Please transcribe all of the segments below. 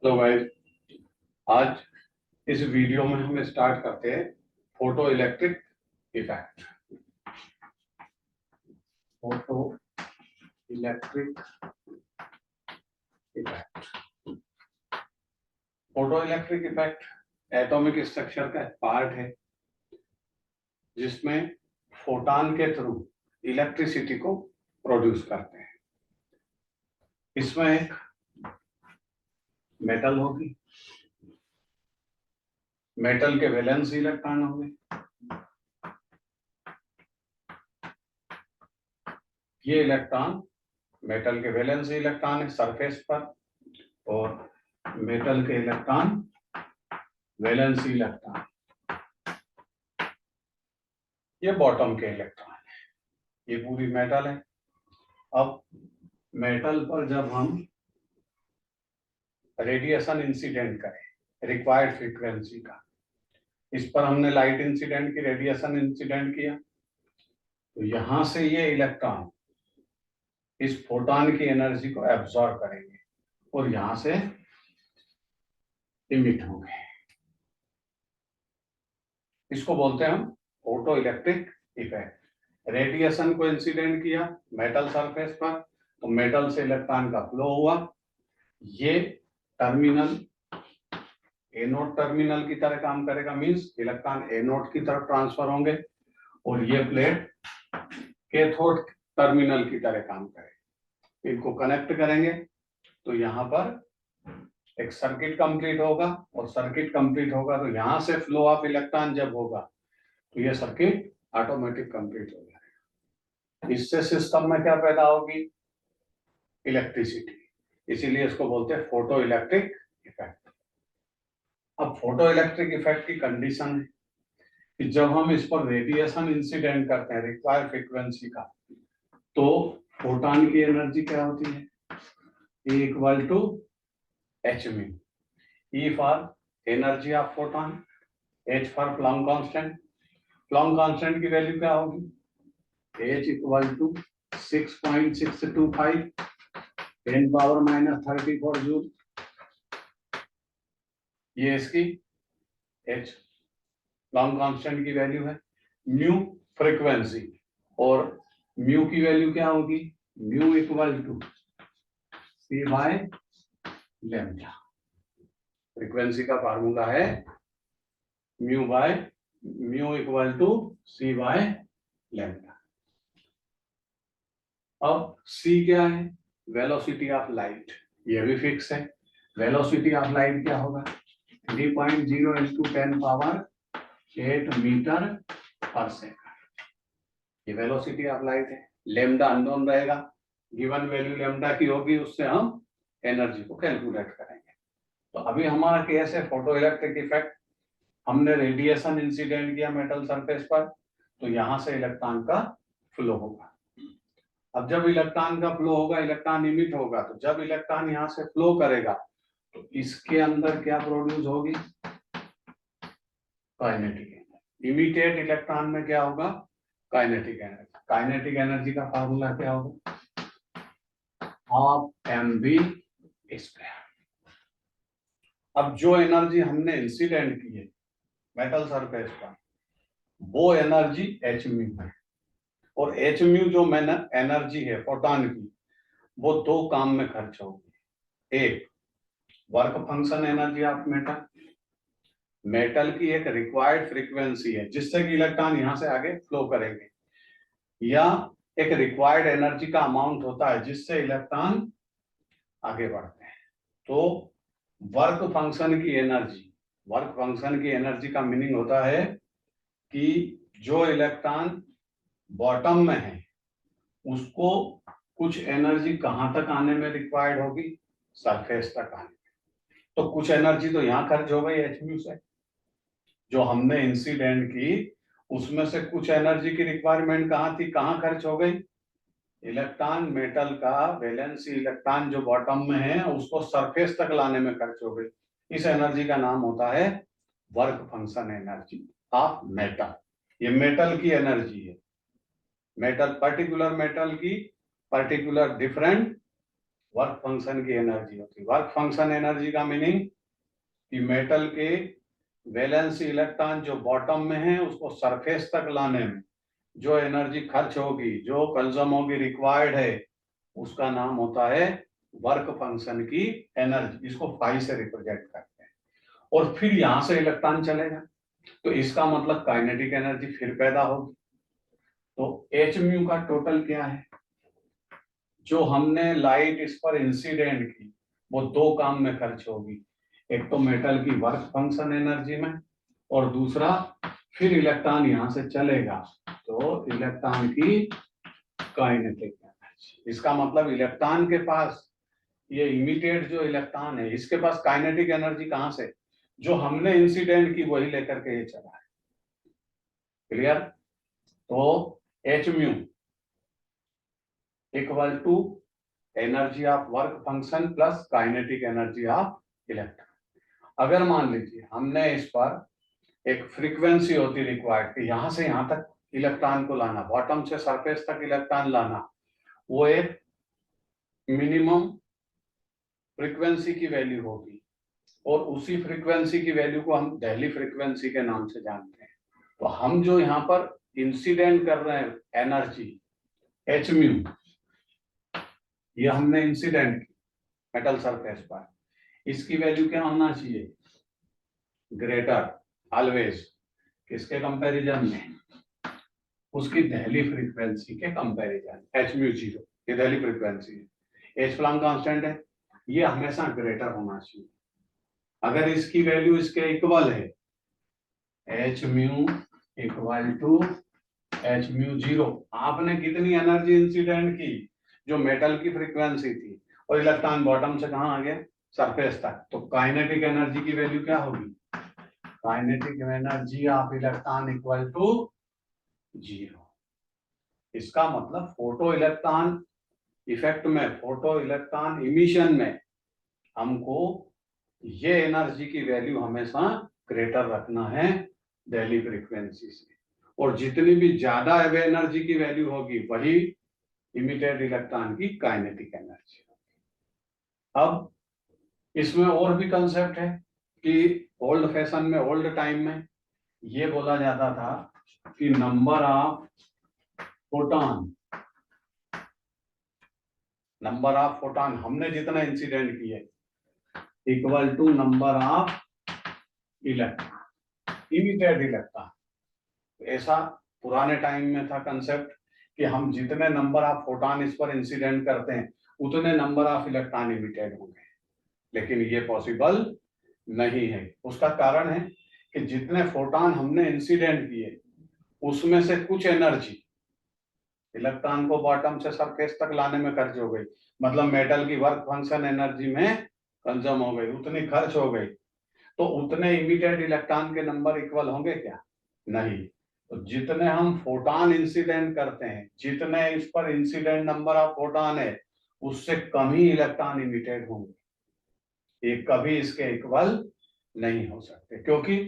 तो गाइस, आज इस वीडियो में हम स्टार्ट करते हैं photo electric effect. Photo electric effect photo electric effect atomic structure का पार्ट है जिसमें फोटॉन के थ्रू इलेक्ट्रिसिटी को प्रोड्यूस करते हैं। इसमें एक मेटल होगी, मेटल के वैलेंस इलेक्ट्रॉन होंगे। ये इलेक्ट्रॉन मेटल के वैलेंस इलेक्ट्रॉन है सरफेस पर, और मेटल के इलेक्ट्रॉन वैलेंस इलेक्ट्रॉन ये बॉटम के इलेक्ट्रॉन है। ये पूरी मेटल है। अब मेटल पर जब हम रेडिएशन इंसिडेंट करें रिक्वायर्ड फ्रीक्वेंसी का, इस पर हमने लाइट इंसिडेंट की रेडिएशन इंसिडेंट किया, तो यहां से ये इलेक्ट्रॉन इस फोटॉन की एनर्जी को एब्जॉर्ब करेंगे और यहां से इमिट होंगे। इसको बोलते हैं हम फोटो इलेक्ट्रिक इफेक्ट। रेडिएशन को इंसिडेंट किया मेटल सरफेस पर, तो मेटल से इलेक्ट्रॉन का फ्लो हुआ। ये टर्मिनल एनोड टर्मिनल की तरह काम करेगा, मींस इलेक्ट्रॉन एनोड की तरफ ट्रांसफर होंगे, और ये प्लेट कैथोड टर्मिनल की तरह काम करेगी। इनको कनेक्ट करेंगे तो यहाँ पर एक सर्किट कंप्लीट होगा, और सर्किट कंप्लीट होगा तो यहां से फ्लो ऑफ इलेक्ट्रॉन जब होगा तो ये सर्किट ऑटोमेटिक कंप्लीट हो जाएगा। इससे सिस्टम में क्या पैदा होगी? इलेक्ट्रिसिटी। इसीलिए इसको बोलते हैं फोटो इलेक्ट्रिक इफेक्ट। अब फोटो इलेक्ट्रिक इफेक्ट की कंडीशन है कि जब हम इस पर रेडिएशन इंसिडेंट करते हैं रिक्वायर्ड फ्रीक्वेंसी का, तो फोटॉन की एनर्जी क्या होती है? E equal to H mu. E for energy of photon, H for Planck constant. Planck constant की वैल्यू क्या होगी? H equal to 6.625 10⁻³ joule. ये इसकी H प्लैंक कांस्टेंट की वैल्यू है। म्यू फ्रीक्वेंसी, और म्यू की वैल्यू क्या होगी? Mu equal to C by lambda. Frequency का फार्मूला है mu equal to C by lambda. अब C क्या है? Velocity of light. ये भी फिक्स है। वेलोसिटी ऑफ लाइट क्या होगा? 3.0 × 10⁸ मीटर पर सेकंड। ये वेलोसिटी ऑफ लाइट है। लैम्डा अननोन रहेगा, गिवन वैल्यू लैम्डा की होगी, उससे हम एनर्जी को कैलकुलेट करेंगे। तो अभी हमारा केस है फोटो इलेक्ट्रिक इफेक्ट। हमने रेडिएशन इंसिडेंट किया मेटल सरफेस पर, तो यहां से इलेक्ट्रॉन का फ्लो होगा। अब जब इलेक्ट्रॉन का फ्लो होगा, इलेक्ट्रॉन इमिट होगा, तो जब इलेक्ट्रॉन यहां से फ्लो करेगा तो इसके अंदर क्या प्रोड्यूस होगी? Kinetic energy. इमिटेड इलेक्ट्रॉन में क्या होगा? Kinetic energy. काइनेटिक एनर्जी का फार्मूला क्या होगा? Half mv²। अब जो एनर्जी हमने इंसिडेंट की है मेटल सरफेस पर, वो एनर्जी एच म्यू है, और एच म्यू जो मैंने एनर्जी है फोटॉन की, वो दो काम में खर्च होगी। एक, work function energy of metal. Metal की एक रिक्वायर्ड फ्रीक्वेंसी है जिससे कि इलेक्ट्रॉन यहां से आगे फ्लो करेंगे, या एक रिक्वायर्ड एनर्जी का अमाउंट होता है जिससे इलेक्ट्रॉन आगे बढ़ते हैं। तो वर्क फंक्शन की एनर्जी का मीनिंग होता है कि जो इलेक्ट्रॉन बॉटम में है उसको कुछ एनर्जी कहां तक आने में रिक्वायर्ड होगी? सरफेस तक आने में। तो कुछ एनर्जी तो यहां खर्च हो गई एच म्यू से, जो हमने इंसिडेंट की, उसमें से कुछ एनर्जी की रिक्वायरमेंट कहां थी, कहां खर्च हो गई? इलेक्ट्रॉन मेटल का वैलेंसी इलेक्ट्रॉन जो बॉटम में है उसको सरफेस तक लाने में खर्च हो गई। इस एनर्जी का नाम होता है work function energy of metal. ये मेटल की एनर्जी है। मेटल, पर्टिकुलर मेटल की पर्टिकुलर डिफरेंट वर्क फंक्शन की एनर्जी होती है। वर्क फंक्शन एनर्जी का मीनिंग कि मेटल के वैलेंसी इलेक्ट्रॉन जो बॉटम में है उसको सरफेस तक लाने में जो एनर्जी खर्च होगी, जो कंज्यूम होगी, रिक्वायर्ड है, उसका नाम होता है वर्क फंक्शन की एनर्जी। इसको फाई से रिप्रेजेंट करते हैं। और फिर यहां से इलेक्ट्रॉन चलेगा तो इसका मतलब काइनेटिक एनर्जी फिर पैदा होगी। तो एच म्यू का टोटल क्या है? जो हमने लाइट इस पर इंसिडेंट की वो दो काम में खर्च होगी, एक तो मेटल की वर्क फंक्शन एनर्जी में और दूसरा फिर इलेक्ट्रॉन यहां से चलेगा तो इलेक्ट्रॉन की काइनेटिक एनर्जी। इसका मतलब इलेक्ट्रॉन के पास, ये इमिटेड जो इलेक्ट्रॉन है इसके पास काइनेटिक एनर्जी कहां से? जो हमने इंसिडेंट की वही लेकर के ये चला है। क्लियर? तो H mu equal to energy of work function plus kinetic energy of electron. अगर मान लीजिए हमने इस पर एक फ्रीक्वेंसी होती रिक्वायर्ड कि यहां से यहां तक इलेक्ट्रॉन को लाना, बॉटम से सरफेस तक इलेक्ट्रॉन लाना, वो एक मिनिमम फ्रीक्वेंसी की वैल्यू होगी और उसी फ्रीक्वेंसी की वैल्यू को हम डेली फ्रीक्वेंसी के नाम से जानते हैं। तो हम जो यहाँ पर इंसिडेंट कर रहे हैं एनर्जी एच म्यू, ये हमने इंसिडेंट की मेटल सरफेस पर, इसकी वैल्यू क्या होना चाहिए? ग्रेटर ऑलवेज किसके कंपैरिजन में? उसकी दहली फ्रीक्वेंसी के कंपैरिजन। एच म्यू 0 ये दहली फ्रीक्वेंसी है, एच प्लैंक कांस्टेंट है, ये हमेशा ग्रेटर होना चाहिए। अगर इसकी वैल्यू इसके इक्वल है, H mu equal to H mu 0, आपने कितनी एनर्जी इंसिडेंट की? जो मेटल की फ्रीक्वेंसी थी, और इलेक्ट्रॉन बॉटम से कहां आ गया? सरफेस तक। तो काइनेटिक एनर्जी की वैल्यू क्या होगी? Kinetic energy of electron equal to 0। इसका मतलब फोटो इलेक्ट्रॉन इफेक्ट में, फोटो इलेक्ट्रॉन इमिशन में हमको ये एनर्जी की वैल्यू हमेशा ग्रेटर रखना है डेली फ्रीक्वेंसी से, और जितनी भी ज्यादा एनर्जी की वैल्यू होगी वही इमिटेड इलेक्ट्रॉन की काइनेटिक एनर्जी होगी। अब इसमें और भी कंसेप्ट है कि ओल्ड फैशन में, ओल्ड टाइम में ये बोला जाता था कि number of photon, number of photon हमने जितना इंसिडेंट किए equal to number of electron, emitted electron. ऐसा पुराने टाइम में था कंसेप्ट कि हम जितने नंबर ऑफ फोटॉन इस पर इंसिडेंट करते हैं उतने नंबर ऑफ इलेक्ट्रॉन इमिटेड होंगे, लेकिन ये पॉसिबल नहीं है। उसका कारण है कि जितने फोटॉन हमने इंसिडेंट किए उसमें से कुछ एनर्जी इलेक्ट्रॉन को बॉटम से सरफेस तक लाने में खर्च हो गई, मतलब मेटल की वर्क फंक्शन एनर्जी में कंज्यूम हो गई, उतनी खर्च हो गई। तो उतने इमिटेड इलेक्ट्रॉन के नंबर इक्वल होंगे क्या? नहीं। तो जितने हम फोटॉन इंसिडेंट करते हैं, जितने इस पर इंसिडेंट नंबर ऑफ फोटॉन है, उससे कम ही इलेक्ट्रॉन इमिटेड होंगे। ये कभी इसके इक्वल नहीं हो सकते, क्योंकि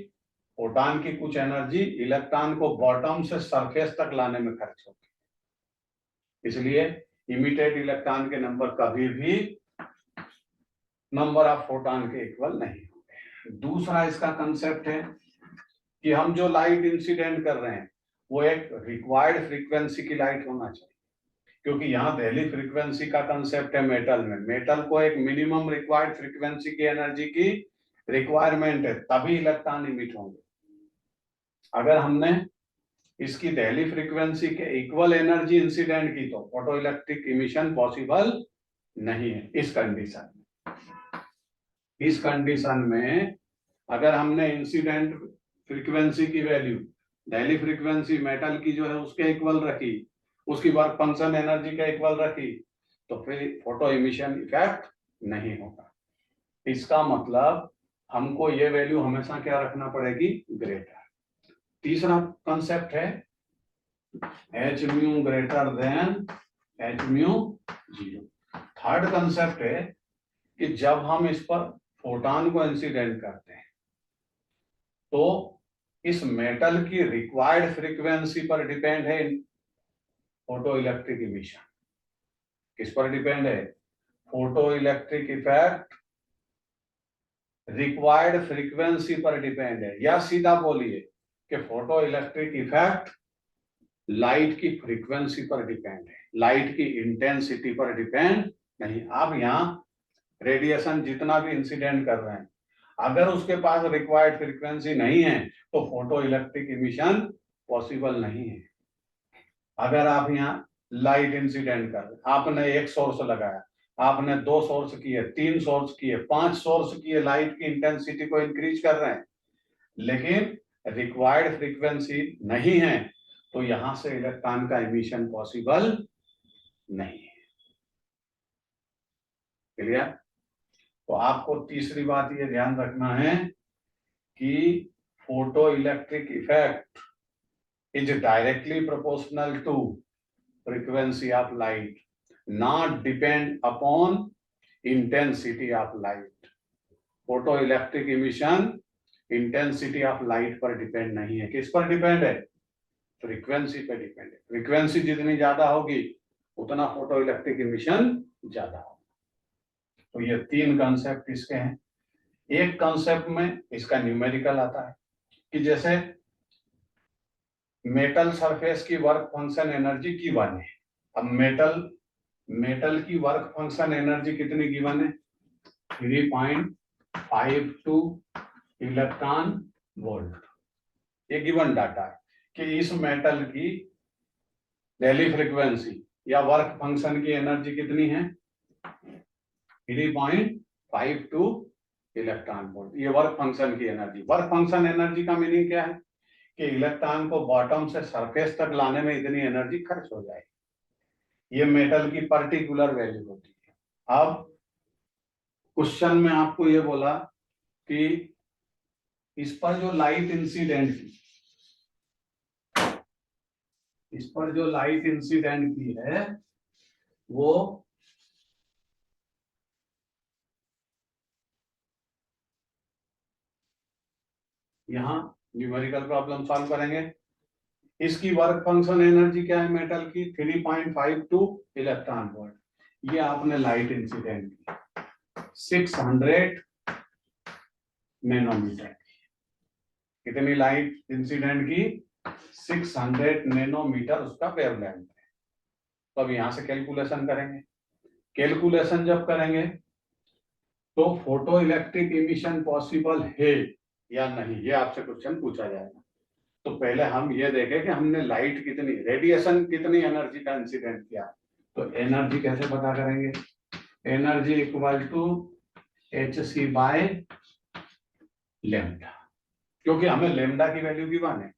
फोटॉन की कुछ एनर्जी इलेक्ट्रॉन को बॉटम से सरफेस तक लाने में खर्च होगी, इसलिए इमिटेड इलेक्ट्रॉन के नंबर कभी भी नंबर ऑफ फोटॉन के इक्वल नहीं होंगे। दूसरा इसका कंसेप्ट है कि हम जो लाइट इंसिडेंट कर रहे हैं वो एक रिक्वायर्ड फ्रीक्वेंसी की लाइट होना चाहिए, क्योंकि यहाँ दहली फ्रीक्वेंसी का कंसेप्ट है मेटल में। मेटल को एक मिनिमम रिक्वायर्ड फ्रीक्वेंसी की एनर्जी की रिक्वायरमेंट है, तभी इलेक्ट्रॉन इमिट होंगे। अगर हमने इसकी दहली फ्रीक्वेंसी के इक्वल एनर्जी इंसिडेंट की तो फोटो इलेक्ट्रिक इमिशन पॉसिबल नहीं है। इस कंडीशन में अगर हमने इंसिडेंट फ्रीक्वेंसी की वैल्यू दहली फ्रीक्वेंसी मेटल की जो है उसके इक्वल रखी, उसकी वर्क फंक्शन एनर्जी के इक्वल रखी, तो फिर फोटो इमिशन इफेक्ट नहीं होगा। इसका मतलब हमको ये वैल्यू हमेशा क्या रखना पड़ेगी? ग्रेटर। तीसरा कंसेप्ट है H mu greater than H mu 0। Third concept है कि जब हम इस पर फोटॉन को इंसिडेंट करते हैं तो इस मेटल की रिक्वायर्ड फ्रीक्वेंसी पर डिपेंड है फोटो इलेक्ट्रिक इमिशन। किस पर डिपेंड है? Photo electric effect required frequency पर डिपेंड है, या सीधा बोलिए कि फोटो इलेक्ट्रिक इफेक्ट लाइट की फ्रीक्वेंसी पर डिपेंड है, लाइट की इंटेंसिटी पर डिपेंड नहीं। आप यहाँ रेडिएशन जितना भी इंसिडेंट कर रहे हैं, अगर उसके पास रिक्वायर्ड फ्रीक्वेंसी नहीं है तो फोटो इलेक्ट्रिक इमिशन पॉसिबल नहीं है। अगर आप यहाँ लाइट इंसिडेंट कर रहे, आपने एक सोर्स लगाया, आपने 2 सोर्स किए, 3 सोर्स किए, 5 सोर्स किए, लाइट की इंटेंसिटी को इंक्रीज कर रहे हैं, लेकिन रिक्वायर्ड फ्रीक्वेंसी नहीं है, तो यहां से इलेक्ट्रॉन का इमिशन पॉसिबल नहीं है। क्लियर? तो आपको तीसरी बात ये ध्यान रखना है कि photo electric effect is directly proportional to frequency of light, not depend upon intensity of light. Photoelectric emission intensity of light पर डिपेंड नहीं है। किस पर डिपेंड है? फ्रीक्वेंसी पर डिपेंड है। फ्रीक्वेंसी जितनी ज्यादा होगी उतना फोटो इलेक्ट्रिक इमिशन ज्यादा होगा। तो ये 3 कंसेप्ट इसके हैं। एक कंसेप्ट में इसका न्यूमेरिकल आता है कि जैसे मेटल सरफेस की वर्क फंक्शन एनर्जी गिवन है। अब मेटल की वर्क फंक्शन एनर्जी कितनी गिवन है? 3.52 इलेक्ट्रॉन वोल्ट। ये गिवन डाटा है कि इस मेटल की डेली फ्रीक्वेंसी या वर्क फंक्शन की एनर्जी कितनी है? 3.52 इलेक्ट्रॉन वोल्ट। ये वर्क फंक्शन की एनर्जी। वर्क फंक्शन एनर्जी का मीनिंग क्या है? कि इलेक्ट्रॉन को बॉटम से सरफेस तक लाने में इतनी एनर्जी खर्च हो जाएगी। ये मेटल की पर्टिकुलर वैल्यू होती है। अब क्वेश्चन में आपको ये बोला कि इस पर जो लाइट इंसिडेंट की है वो यहां न्यूमेरिकल प्रॉब्लम सॉल्व करेंगे। इसकी वर्क फंक्शन एनर्जी क्या है मेटल की? 3.52 इलेक्ट्रॉन वोल्ट। ये आपने लाइट इंसिडेंट की 600 नैनोमीटर। कितनी लाइट इंसिडेंट की? 600 नैनोमीटर उसका वेवलेंथ है। तो अब यहां से कैलकुलेशन करेंगे। कैलकुलेशन जब करेंगे तो फोटो इलेक्ट्रिक इमिशन पॉसिबल है या नहीं, ये आपसे क्वेश्चन पूछा जाएगा। तो पहले हम ये देखें कि हमने लाइट कितनी, रेडिएशन कितनी एनर्जी का इंसिडेंट किया। तो एनर्जी कैसे पता करेंगे? Energy equal to hc by lambda, क्योंकि हमें लेमडा की वैल्यू गिवन है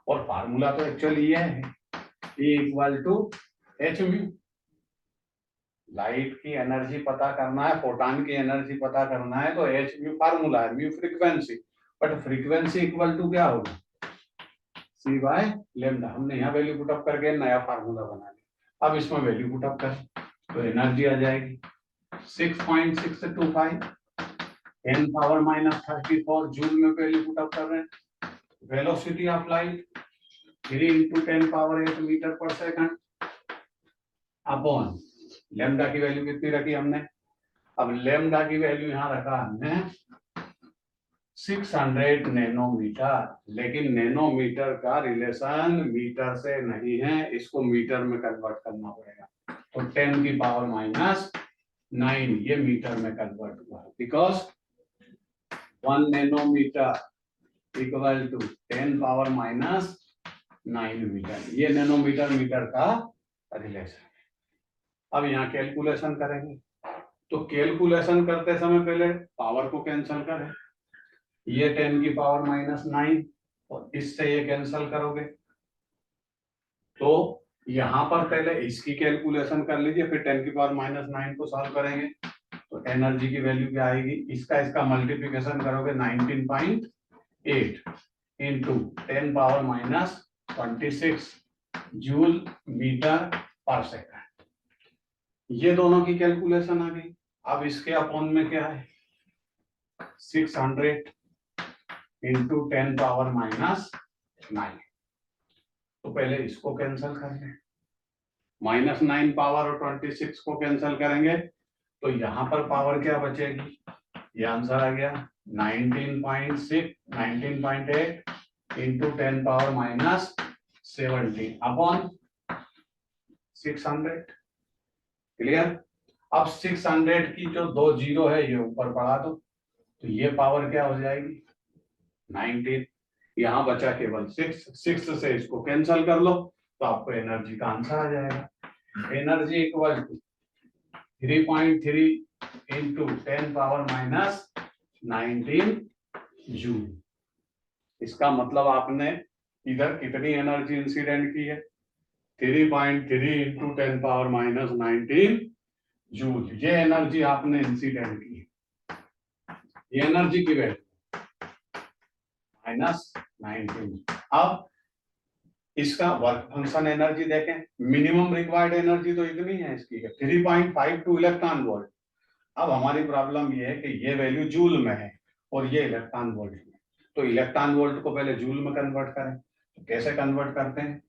और फार्मूला तो एक्चुअली ये है E equal to h mu. Light की एनर्जी पता करना है, फोटॉन की एनर्जी पता करना है तो h म्यू फार्मूला है, mu frequency, but frequency equal to क्या होगा? C by lambda. हमने यहाँ वैल्यू पुट अप करके नया फार्मूला बना लिया। अब इसमें वैल्यू पुट अप करें तो एनर्जी आ जाएगी 6.625 10 पावर माइनस 34 जूल में वैल्यू पुट अप कर रहे हैं। Velocity of light 3 into 10 power 8 metre पर सेकंड अपॉन लेमडा की वैल्यू कितनी रखी हमने? अब लेमडा की वैल्यू यहाँ रखा हमने 600 नैनोमीटर, लेकिन नैनोमीटर का रिलेशन मीटर से नहीं है, इसको मीटर में कन्वर्ट करना पड़ेगा। तो 10 की पावर माइनस 9 ये मीटर में कन्वर्ट हुआ, because 1 nanometre equal to 10 power minus 9 metre. ये नैनोमीटर मीटर का रिलेशन है। अब यहाँ कैलकुलेशन करेंगे तो कैलकुलेशन करते समय पहले पावर को कैंसिल करें। ये 10 की पावर माइनस 9 और इससे ये कैंसिल करोगे तो यहां पर पहले इसकी कैलकुलेशन कर लीजिए, फिर 10 की पावर माइनस 9 को सॉल्व करेंगे तो एनर्जी की वैल्यू क्या आएगी? इसका मल्टीप्लिकेशन करोगे 19.8 into 10 power minus 26 joule metre पर सेकंड। ये दोनों की कैलकुलेशन आ गई। अब इसके अपॉन में क्या है? 600 इंटू 10 पावर माइनस 9। तो पहले इसको कैंसिल करेंगे, -9 पावर और 26 को कैंसिल करेंगे तो यहाँ पर पावर क्या बचेगी, ये आंसर आ गया 19.8 into 10 power minus 17 upon 600। Clear. अब 600 की जो 2 जीरो है ये ऊपर बढ़ा दो, तो ये पावर क्या हो जाएगी 19। यहाँ बचा केवल 6 से इसको कैंसिल कर लो तो आपको एनर्जी का आंसर आ जाएगा। Energy equal to 3.3 into 10 power minus 19 joule. इसका मतलब आपने इधर कितनी एनर्जी इंसिडेंट की है 3.3 इंटू 10 पावर माइनस 19 जूल। ये एनर्जी आपने इंसिडेंट की, ये एनर्जी की वैल्यू -19। अब इसका वर्क फंक्शन एनर्जी देखें, मिनिमम रिक्वायर्ड एनर्जी तो इतनी है इसकी 3.52 इलेक्ट्रॉन वोल्ट। अब हमारी प्रॉब्लम ये है कि ये वैल्यू जूल में है और ये इलेक्ट्रॉन वोल्ट में, तो इलेक्ट्रॉन वोल्ट को पहले जूल में कन्वर्ट करें। तो कैसे कन्वर्ट करते हैं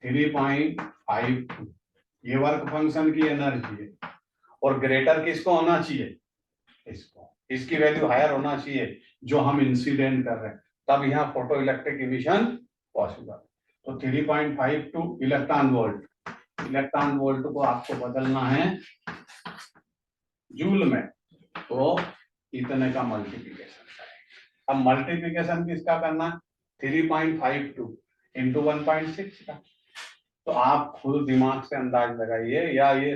3.52 ये वर्क फंक्शन की एनर्जी है और ग्रेटर किसको होना चाहिए, इसको, इसकी वैल्यू हायर होना चाहिए जो हम इंसिडेंट कर रहे हैं, तब यहाँ फोटो इलेक्ट्रिक इमिशन पॉसिबल। तो 3.52 इलेक्ट्रॉन वोल्ट, इलेक्ट्रॉन वोल्ट को आपको बदलना है जूल में, तो इतने का मल्टीप्लिकेशन करेंगे। अब मल्टीप्लिकेशन किसका करना है 3.52 इंटू 1.6 का। तो आप खुद दिमाग से अंदाज लगाइए या ये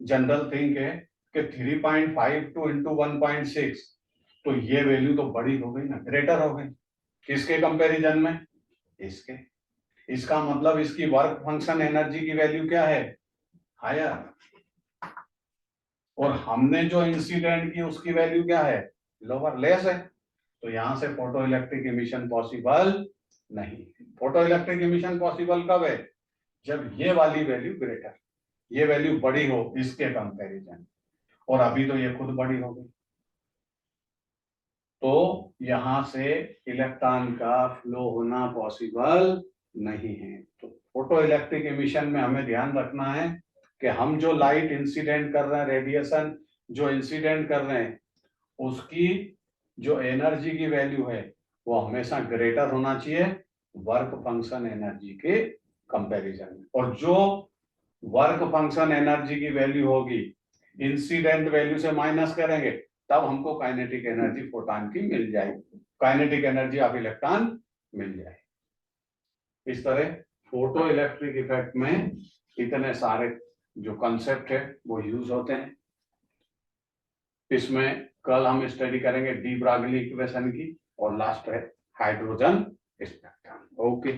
जनरल थिंक है कि 3.52 इंटू 1.6, तो ये वैल्यू तो बड़ी हो गई ना, ग्रेटर हो गई। किसके कंपैरिजन में, इसके। इसका मतलब इसकी वर्क फंक्शन एनर्जी की वैल्यू क्या है, हायर, और हमने जो इंसिडेंट की उसकी वैल्यू क्या है, लोअर, लेस है। तो यहां से फोटो इलेक्ट्रिक इमिशन पॉसिबल नहीं। फोटो इलेक्ट्रिक इमिशन पॉसिबल कब है, जब ये वाली वैल्यू ग्रेटर, ये वैल्यू बड़ी हो इसके कंपैरिजन, और अभी तो ये खुद बड़ी हो गई, तो यहां से इलेक्ट्रॉन का फ्लो होना पॉसिबल नहीं है। तो फोटो इलेक्ट्रिक इमिशन में हमें ध्यान रखना है कि हम जो लाइट इंसिडेंट कर रहे हैं, रेडिएशन जो इंसिडेंट कर रहे हैं, उसकी जो एनर्जी की वैल्यू है वो हमेशा ग्रेटर होना चाहिए वर्क फंक्शन एनर्जी के कंपैरिजन में। और जो वर्क फंक्शन एनर्जी की वैल्यू होगी इंसिडेंट वैल्यू से माइनस करेंगे, तब हमको काइनेटिक एनर्जी फोटॉन की मिल जाएगी, काइनेटिक एनर्जी ऑफ इलेक्ट्रॉन मिल जाएगी। इस तरह फोटो इलेक्ट्रिक इफेक्ट में इतने सारे जो कंसेप्ट है वो यूज होते हैं। इसमें कल हम स्टडी करेंगे डी ब्रागली इक्वेशन की, और लास्ट है हाइड्रोजन स्पेक्ट्रम। ओके।